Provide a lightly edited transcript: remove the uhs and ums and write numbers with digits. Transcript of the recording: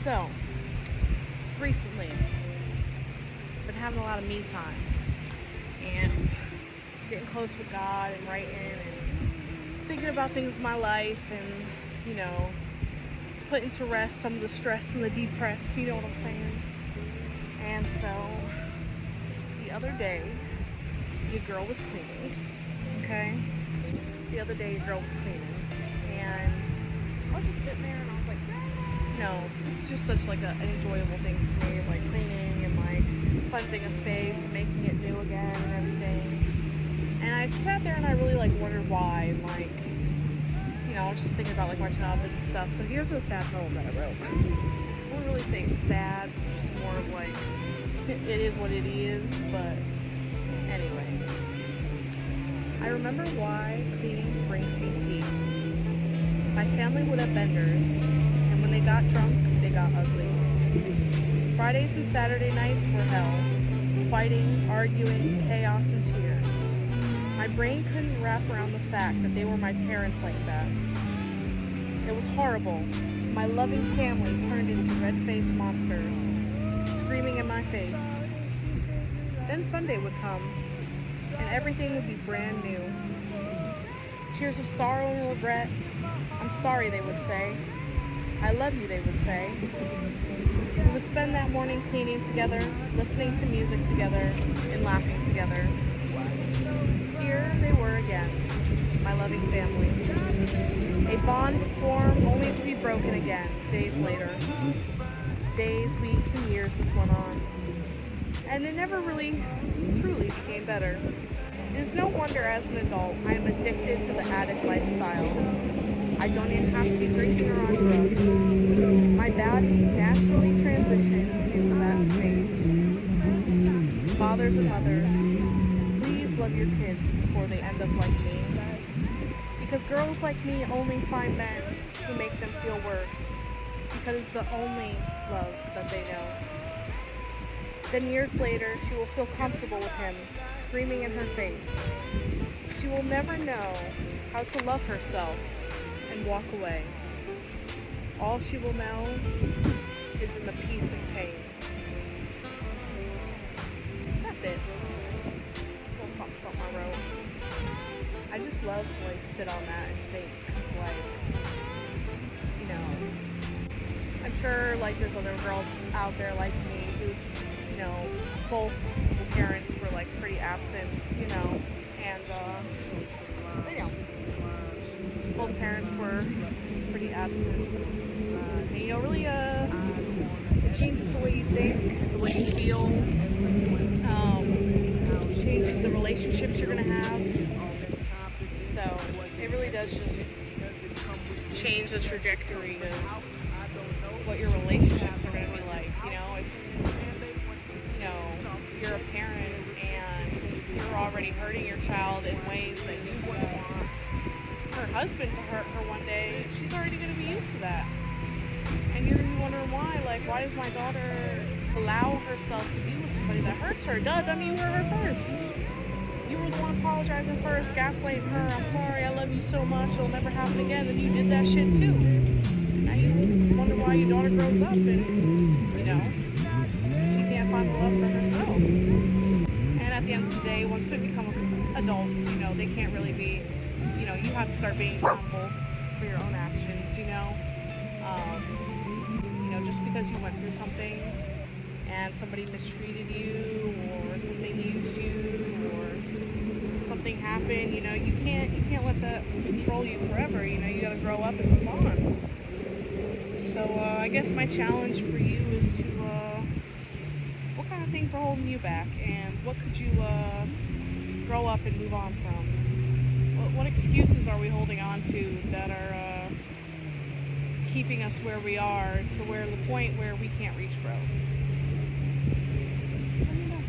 So, recently, been having a lot of me time and getting close with God and writing and thinking about things in my life and, putting to rest some of the stress and the depress, you know what I'm saying? And so, the other day, your girl was cleaning, okay? The other day, your girl was cleaning, and I was just sitting there and I was like, this is just such like an enjoyable thing for me, like cleaning and like cleansing a space and making it new again and everything. And I sat there and I really like wondered why, and like, I was just thinking about like my childhood and stuff. So here's a sad poem that I wrote. I wouldn't really say it's sad, just more of like, it is what it is, but anyway. I remember why cleaning brings me peace. My family would have benders, and when they got drunk, they got ugly. Fridays and Saturday nights were hell. Fighting, arguing, chaos, and tears. My brain couldn't wrap around the fact that they were my parents like that. It was horrible. My loving family turned into red-faced monsters, screaming in my face. Then Sunday would come, and everything would be brand new. Tears of sorrow and regret. I'm sorry, they would say. I love you, they would say. We would spend that morning cleaning together, listening to music together, and laughing together. Here they were again, my loving family. A bond formed only to be broken again days later. Days, weeks, and years just went on. And it never really, truly became better. It is no wonder as an adult I am addicted to the addict lifestyle. I don't even have to be drinking or on drugs. My body naturally transitions into that stage. Fathers and mothers, please love your kids before they end up like me. Because girls like me only find men who make them feel worse. Because it's the only love that they know. Then years later, she will feel comfortable with him, screaming in her face. She will never know how to love herself and walk away. All she will know is in the peace and pain. That's it. It's a little something I wrote. I just love to like sit on that and think. It's like, I'm sure like there's other girls out there like me who, both parents were like pretty absent, and both parents were pretty absent. And really it changes the way you think, the way you feel, changes the relationships you're gonna have. So it really does just change the trajectory of what your relationships are gonna be like. If you're a parent and you're already hurting your child in ways that you want her husband to hurt her one day, she's already going to be used to that. And you're going to be wondering why does my daughter allow herself to be with somebody that hurts her? Duh, I mean, you hurt her first. You were the one apologizing first, gaslighting her. I'm sorry, I love you so much, it'll never happen again. And you did that shit too. Now you wonder why your daughter grows up and, she can't find the love for herself. And at the end of the day, once we become adults, they can't really be, you have to start being accountable for your own actions, just because you went through something and somebody mistreated you or something used you or something happened, you can't let that control you forever. You gotta grow up and move on. So I guess my challenge for you is to what kind of things are holding you back, and what could you grow up and move on from? What excuses are we holding on to that are keeping us where we are, to where the point where we can't reach growth? Let me know.